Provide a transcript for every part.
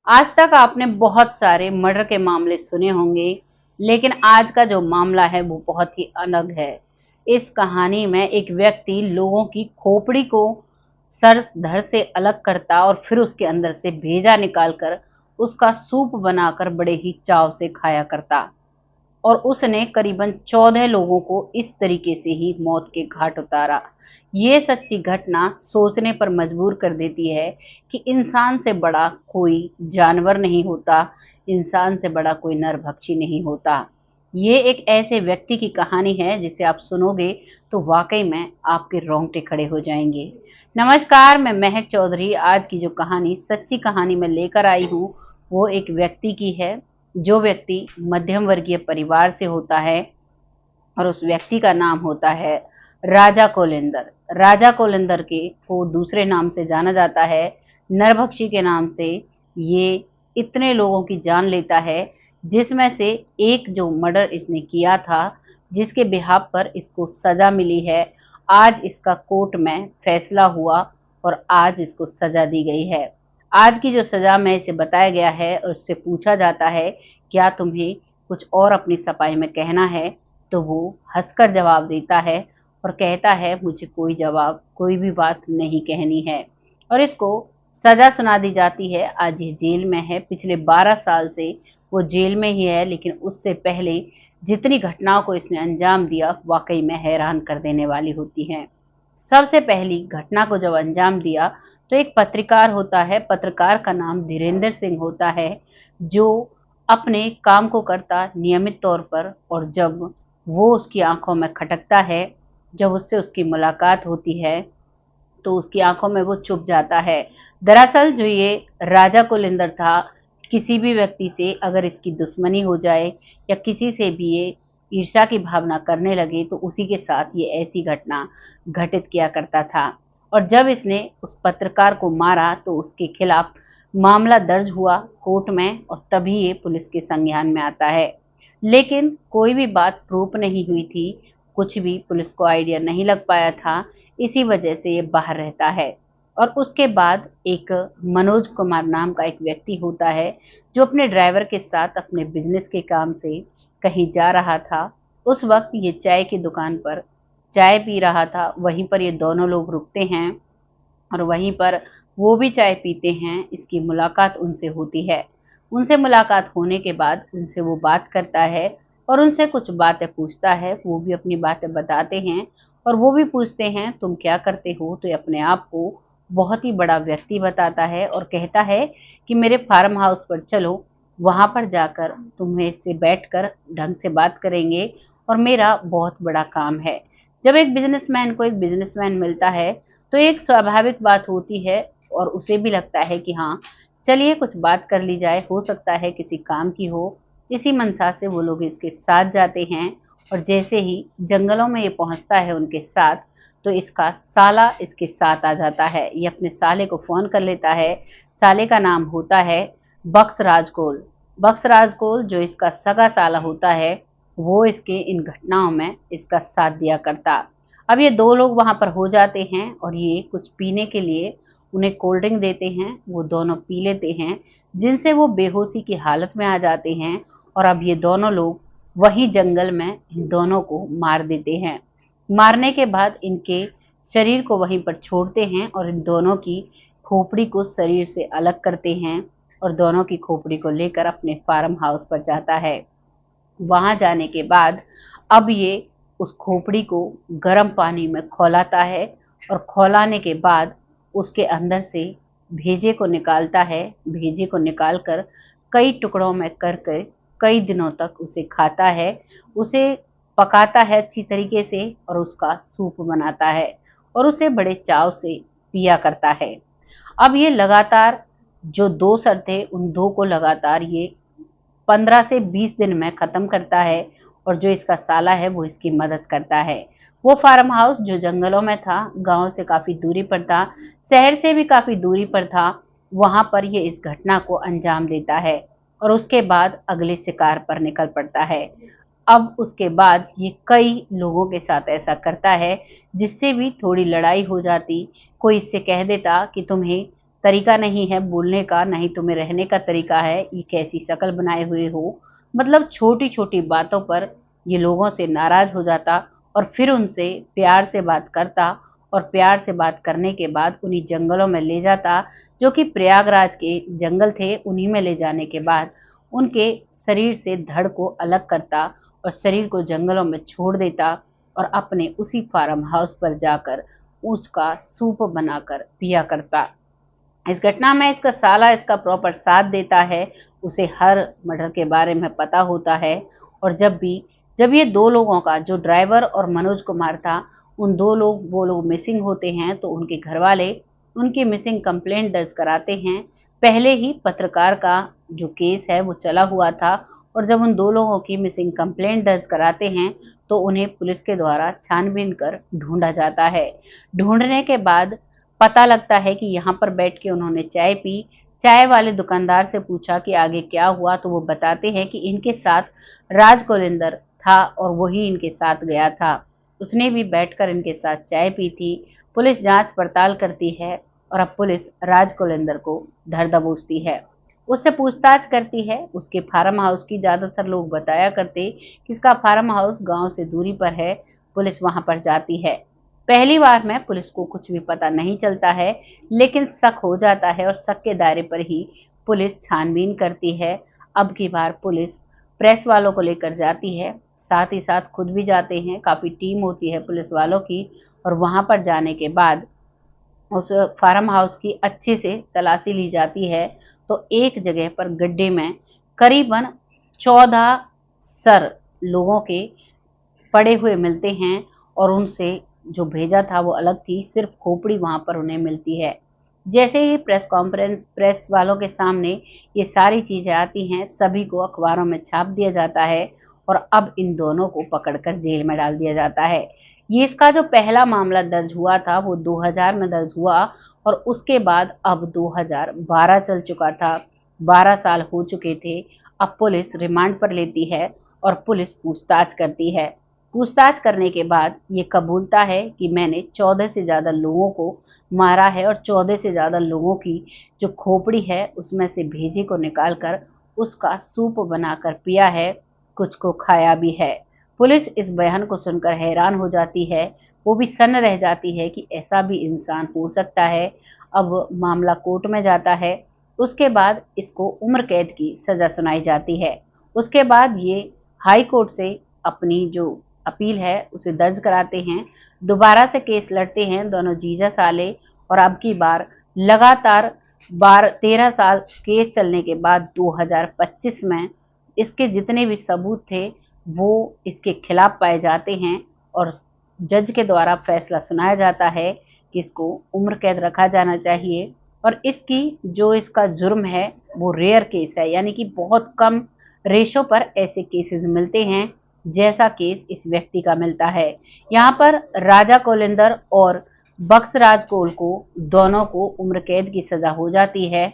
आज तक आपने बहुत सारे मर्डर के मामले सुने होंगे, लेकिन आज का जो मामला है वो बहुत ही अलग है। इस कहानी में एक व्यक्ति लोगों की खोपड़ी को सर धड़ से अलग करता और फिर उसके अंदर से भेजा निकालकर उसका सूप बनाकर बड़े ही चाव से खाया करता। और उसने करीबन 14 लोगों को इस तरीके से ही मौत के घाट उतारा। ये सच्ची घटना सोचने पर मजबूर कर देती है कि इंसान से बड़ा कोई जानवर नहीं होता, इंसान से बड़ा कोई नरभक्षी नहीं होता। ये एक ऐसे व्यक्ति की कहानी है जिसे आप सुनोगे तो वाकई में आपके रोंगटे खड़े हो जाएंगे। नमस्कार, मैं महक चौधरी। आज की जो कहानी, सच्ची कहानी मैं लेकर आई हूँ, वो एक व्यक्ति की है। जो व्यक्ति मध्यम वर्गीय परिवार से होता है और उस व्यक्ति का नाम होता है राजा कोलिंदर। राजा कोलिंदर के को दूसरे नाम से जाना जाता है, नरभक्षी के नाम से। ये इतने लोगों की जान लेता है, जिसमें से एक जो मर्डर इसने किया था, जिसके बिहाफ पर इसको सजा मिली है। आज इसका कोर्ट में फैसला हुआ और आज इसको सजा दी गई है। आज की जो सजा में इसे बताया गया है और उससे पूछा जाता है, क्या तुम्हें कुछ और अपनी सफाई में कहना है, तो वो हंसकर जवाब देता है और कहता है, मुझे कोई भी बात नहीं कहनी है। और इसको सजा सुना दी जाती है। आज ये जेल में है, पिछले 12 साल से वो जेल में ही है, लेकिन उससे पहले जितनी घटनाओं को इसने अंजाम दिया वाकई में हैरान कर देने वाली होती हैं। सबसे पहली घटना को जब अंजाम दिया तो एक पत्रकार होता है, पत्रकार का नाम धीरेंद्र सिंह होता है, जो अपने काम को करता नियमित तौर पर। और जब वो उसकी आंखों में खटकता है, जब उससे उसकी मुलाकात होती है, तो उसकी आंखों में वो चुप जाता है। दरअसल जो ये राजा कुलिंदर था, किसी भी व्यक्ति से अगर इसकी दुश्मनी हो जाए या किसी से भी ये ईर्ष्या की भावना करने लगे, तो उसी के साथ ये ऐसी घटना घटित किया करता था। और जब इसने उस पत्रकार को मारा तो उसके खिलाफ मामला दर्ज हुआ कोर्ट में, और तभी ये पुलिस के संज्ञान में आता है। लेकिन कोई भी बात प्रूफ नहीं हुई थी, कुछ भी पुलिस को आइडिया नहीं लग पाया था, इसी वजह से ये बाहर रहता है। और उसके बाद एक मनोज कुमार नाम का एक व्यक्ति होता है, जो अपने ड्राइवर के साथ अपने बिजनेस के काम से कहीं जा रहा था। उस वक्त ये चाय की दुकान पर चाय पी रहा था, वहीं पर ये दोनों लोग रुकते हैं और वहीं पर वो भी चाय पीते हैं। इसकी मुलाकात उनसे होती है। उनसे मुलाकात होने के बाद उनसे वो बात करता है और उनसे कुछ बातें पूछता है। वो भी अपनी बातें बताते हैं और वो भी पूछते हैं, तुम क्या करते हो? तो ये अपने आप को बहुत ही बड़ा व्यक्ति बताता है और कहता है कि मेरे फार्म हाउस पर चलो, वहां पर जाकर तुम्हें से बैठकर ढंग से बात करेंगे और मेरा बहुत बड़ा काम है। जब एक बिजनेसमैन को एक बिजनेसमैन मिलता है तो एक स्वाभाविक बात होती है और उसे भी लगता है कि हाँ, चलिए कुछ बात कर ली जाए, हो सकता है किसी काम की हो। इसी मनसा से वो लोग इसके साथ जाते हैं और जैसे ही जंगलों में ये पहुंचता है उनके साथ, तो इसका साला इसके साथ आ जाता है। ये अपने साले को फोन कर लेता है। साले का नाम होता है बक्स राजकोल। बक्स राजकोल जो इसका सगा साला होता है, वो इसके इन घटनाओं में इसका साथ दिया करता। अब ये दो लोग वहां पर हो जाते हैं और ये कुछ पीने के लिए उन्हें कोल्ड ड्रिंक देते हैं। वो दोनों पी लेते हैं, जिनसे वो बेहोशी की हालत में आ जाते हैं। और अब ये दोनों लोग वही जंगल में इन दोनों को मार देते हैं। मारने के बाद इनके शरीर को वहीं पर छोड़ते हैं और इन दोनों की खोपड़ी को शरीर से अलग करते हैं और दोनों की खोपड़ी को लेकर अपने फार्म हाउस पर जाता है। वहां जाने के बाद अब ये उस खोपड़ी को गर्म पानी में खौलाता है और खौलाने के बाद उसके अंदर से भेजे को निकालता है। भेजे को निकालकर कई टुकड़ों में करके कई दिनों तक उसे खाता है, उसे पकाता है अच्छी तरीके से और उसका सूप बनाता है और उसे बड़े चाव से पिया करता है। अब ये लगातार जो दो सर थे, उन दो को लगातार ये 15 से 20 दिन में खत्म करता है और जो इसका साला है वो इसकी मदद करता है। वो फार्म हाउस जो जंगलों में था, गांव से काफी दूरी पर था, शहर से भी काफी दूरी पर था, वहां पर ये इस घटना को अंजाम देता है और उसके बाद अगले शिकार पर निकल पड़ता है। अब उसके बाद ये कई लोगों के साथ ऐसा करता है, जिससे भी थोड़ी लड़ाई हो जाती। कोई इससे कह देता कि तुम्हें तरीका नहीं है बोलने का, नहीं तुम्हें रहने का तरीका है, ये कैसी शक्ल बनाए हुए हो। मतलब छोटी-छोटी बातों पर ये लोगों से नाराज़ हो जाता और फिर उनसे प्यार से बात करता और प्यार से बात करने के बाद उन्हीं जंगलों में ले जाता, जो कि प्रयागराज के जंगल थे। उन्हीं में ले जाने के बाद उनके शरीर से धड़ को अलग करता और शरीर को जंगलों में छोड़ देता और अपने उसी फार्म हाउस पर जाकर उसका सूप बनाकर पिया करता। इस घटना में इसका साला इसका प्रॉपर साथ देता है, उसे हर मर्डर के बारे में पता होता है। और जब ये दो लोगों का, जो ड्राइवर और मनोज कुमार था, उन वो लोग मिसिंग होते हैं, तो उनके घर वाले उनकी मिसिंग कंप्लेंट दर्ज कराते हैं। पहले ही पत्रकार का जो केस है वो चला हुआ था और जब उन दो लोगों की मिसिंग कंप्लेंट दर्ज कराते हैं तो उन्हें पुलिस के द्वारा छानबीन कर ढूंढा जाता है। ढूंढने के बाद पता लगता है कि यहाँ पर बैठ के उन्होंने चाय पी। चाय वाले दुकानदार से पूछा कि आगे क्या हुआ, तो वो बताते हैं कि इनके साथ राज कोलिंदर था और वही इनके साथ गया था। उसने भी बैठकर इनके साथ चाय पी थी। पुलिस जांच पड़ताल करती है और अब पुलिस राज कोलिंदर को धर दबोचती है। उससे पूछताछ करती है। उसके फार्म हाउस की, ज़्यादातर लोग बताया करते कि इसका फार्म हाउस गांव से दूरी पर है। पुलिस वहां पर जाती है। पहली बार में पुलिस को कुछ भी पता नहीं चलता है, लेकिन शक हो जाता है और शक के दायरे पर ही पुलिस छानबीन करती है। अब की बार पुलिस प्रेस वालों को लेकर जाती है, साथ ही साथ खुद भी जाते हैं। काफ़ी टीम होती है पुलिस वालों की और वहां पर जाने के बाद उस फार्म हाउस की अच्छे से तलाशी ली जाती है। तो एक जगह पर गड्ढे में करीबन 14 सर लोगों के पड़े हुए मिलते हैं और उनसे जो भेजा था वो अलग थी, सिर्फ खोपड़ी वहां पर उन्हें मिलती है। जैसे ही प्रेस वालों के सामने ये सारी चीजें आती हैं, सभी को अखबारों में छाप दिया जाता है और अब इन दोनों को पकड़कर जेल में डाल दिया जाता है। ये इसका जो पहला मामला दर्ज हुआ था वो 2000 में दर्ज हुआ और उसके बाद अब 2012 चल चुका था। 12 साल हो चुके थे। अब पुलिस रिमांड पर लेती है और पुलिस पूछताछ करती है। पूछताछ करने के बाद ये कबूलता है कि मैंने 14 से ज़्यादा लोगों को मारा है और 14 से ज़्यादा लोगों की जो खोपड़ी है उसमें से भेजे को निकालकर उसका सूप बनाकर पिया है, कुछ को खाया भी है। पुलिस इस बयान को सुनकर हैरान हो जाती है, वो भी सन्न रह जाती है कि ऐसा भी इंसान हो सकता है। अब मामला कोर्ट में जाता है। उसके बाद इसको उम्र कैद की सज़ा सुनाई जाती है। उसके बाद ये हाई कोर्ट से अपनी जो अपील है उसे दर्ज कराते हैं। दोबारा से केस लड़ते हैं दोनों जीजा साले और अब की बार लगातार 13 साल केस चलने के बाद 2025 में इसके जितने भी सबूत थे वो इसके खिलाफ पाए जाते हैं और जज के द्वारा फैसला सुनाया जाता है कि इसको उम्र कैद रखा जाना चाहिए। और इसका जुर्म है वो रेयर केस है, यानी कि बहुत कम रेशो पर ऐसे केसेस मिलते हैं जैसा केस इस व्यक्ति का मिलता है। यहाँ पर राजा कोलिंदर और बक्सराज कोल को दोनों को उम्र कैद की सजा हो जाती है।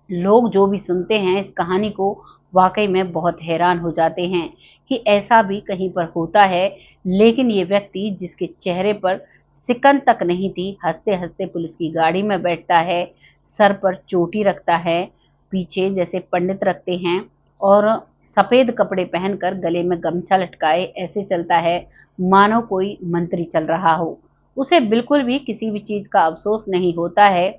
लोग जो भी सुनते हैं इस कहानी को वाकई में बहुत हैरान हो जाते हैं कि ऐसा भी कहीं पर होता है। लेकिन ये व्यक्ति जिसके चेहरे पर सिकन तक नहीं थी, हंसते हंसते पुलिस की गाड़ी में बैठता है, सर पर चोटी रखता है, पीछे जैसे पंडित रखते हैं और सफेद कपड़े पहनकर गले में गमछा लटकाए ऐसे चलता है मानो कोई मंत्री चल रहा हो। उसे बिल्कुल भी किसी भी चीज का अफसोस नहीं होता है।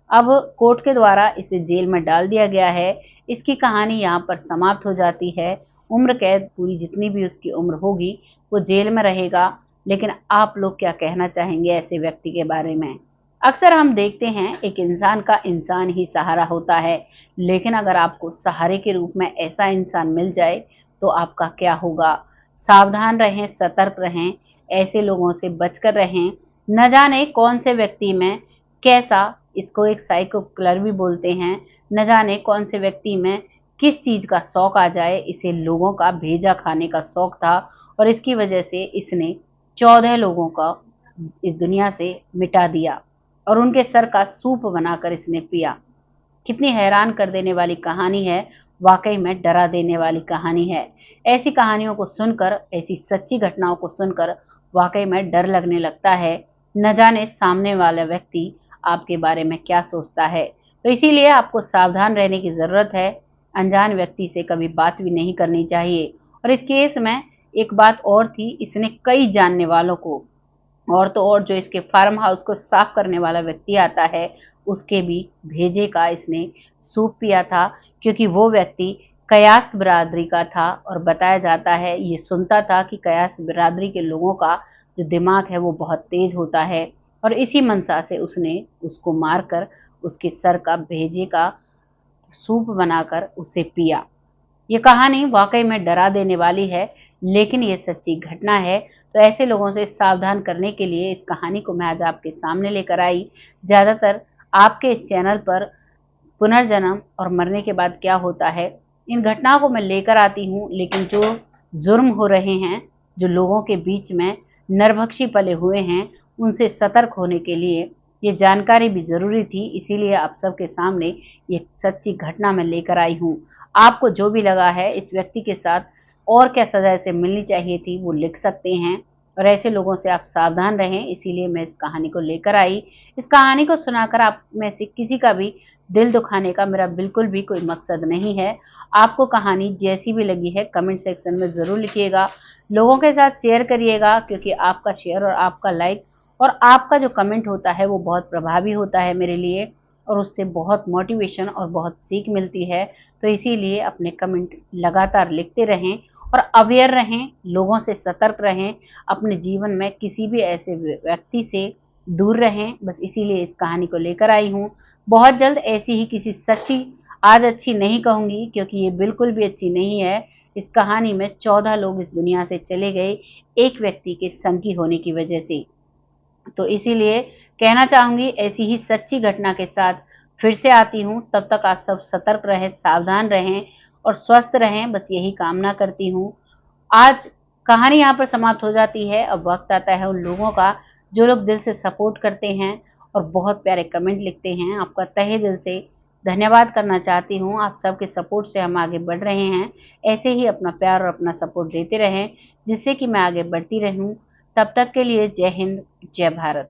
अब कोर्ट के द्वारा इसे जेल में डाल दिया गया है। इसकी कहानी यहाँ पर समाप्त हो जाती है। उम्र कैद पूरी जितनी भी उसकी उम्र होगी वो जेल में रहेगा। लेकिन आप लोग क्या कहना चाहेंगे ऐसे व्यक्ति के बारे में? अक्सर हम देखते हैं एक इंसान का इंसान ही सहारा होता है, लेकिन अगर आपको सहारे के रूप में ऐसा इंसान मिल जाए तो आपका क्या होगा? सावधान रहें, सतर्क रहें, ऐसे लोगों से बचकर रहें। न जाने कौन से व्यक्ति में कैसा, इसको एक साइको किलर भी बोलते हैं, न जाने कौन से व्यक्ति में किस चीज का शौक आ जाए। इसे लोगों का भेजा खाने का शौक था और इसकी वजह से इसने 14 लोगों का इस दुनिया से मिटा दिया और उनके सर का सूप बनाकर इसने पिया। कितनी हैरान कर देने वाली कहानी है, वाकई में डरा देने वाली कहानी है। ऐसी कहानियों को सुनकर, ऐसी सच्ची घटनाओं को सुनकर वाकई में डर लगने लगता है। न जाने सामने वाला व्यक्ति आपके बारे में क्या सोचता है। तो इसीलिए आपको सावधान रहने की ज़रूरत है। अनजान व्यक्ति से कभी बात भी नहीं करनी चाहिए। और इस केस में एक बात और थी, इसने कई जानने वालों को, और तो और जो इसके फार्म हाउस को साफ करने वाला व्यक्ति आता है, उसके भी भेजे का इसने सूप पिया था, क्योंकि वो व्यक्ति कयास्त बिरादरी का था और बताया जाता है, ये सुनता था कि कयास्त बिरादरी के लोगों का जो दिमाग है वो बहुत तेज होता है, और इसी मंशा से उसने उसको मारकर उसके सर का भेजे का सूप बनाकर उसे पिया। ये कहानी वाकई में डरा देने वाली है, लेकिन ये सच्ची घटना है। तो ऐसे लोगों से सावधान करने के लिए इस कहानी को मैं आज आपके सामने लेकर आई। ज़्यादातर आपके इस चैनल पर पुनर्जन्म और मरने के बाद क्या होता है, इन घटनाओं को मैं लेकर आती हूँ, लेकिन जो जुर्म हो रहे हैं, जो लोगों के बीच में नरभक्षी पले हुए हैं, उनसे सतर्क होने के लिए ये जानकारी भी ज़रूरी थी। इसीलिए आप सबके सामने ये सच्ची घटना मैं लेकर आई हूँ। आपको जो भी लगा है इस व्यक्ति के साथ और क्या सज़ा इसे मिलनी चाहिए थी, वो लिख सकते हैं। और ऐसे लोगों से आप सावधान रहें, इसीलिए मैं इस कहानी को लेकर आई। इस कहानी को सुनाकर आप में से किसी का भी दिल दुखाने का मेरा बिल्कुल भी कोई मकसद नहीं है। आपको कहानी जैसी भी लगी है कमेंट सेक्शन में ज़रूर लिखिएगा। लोगों के साथ शेयर करिएगा, क्योंकि आपका शेयर और आपका लाइक और आपका जो कमेंट होता है वो बहुत प्रभावी होता है मेरे लिए, और उससे बहुत मोटिवेशन और बहुत सीख मिलती है। तो इसीलिए अपने कमेंट लगातार लिखते रहें और अवेयर रहें, लोगों से सतर्क रहें, अपने जीवन में किसी भी ऐसे व्यक्ति से दूर रहें। बस इसीलिए इस कहानी को लेकर आई हूँ। बहुत जल्द ऐसी ही किसी सच्ची, आज अच्छी नहीं कहूँगी क्योंकि ये बिल्कुल भी अच्छी नहीं है, इस कहानी में 14 लोग इस दुनिया से चले गए एक व्यक्ति के संगी होने की वजह से। तो इसीलिए कहना चाहूँगी, ऐसी ही सच्ची घटना के साथ फिर से आती हूँ। तब तक आप सब सतर्क रहें, सावधान रहें और स्वस्थ रहें, बस यही कामना करती हूँ। आज कहानी यहाँ पर समाप्त हो जाती है। अब वक्त आता है उन लोगों का जो लोग दिल से सपोर्ट करते हैं और बहुत प्यारे कमेंट लिखते हैं। आपका तहे दिल से धन्यवाद करना चाहती हूँ। आप सबके सपोर्ट से हम आगे बढ़ रहे हैं। ऐसे ही अपना प्यार और अपना सपोर्ट देते रहें, जिससे कि मैं आगे बढ़ती रहूँ। तब तक के लिए जय हिंद, जय भारत।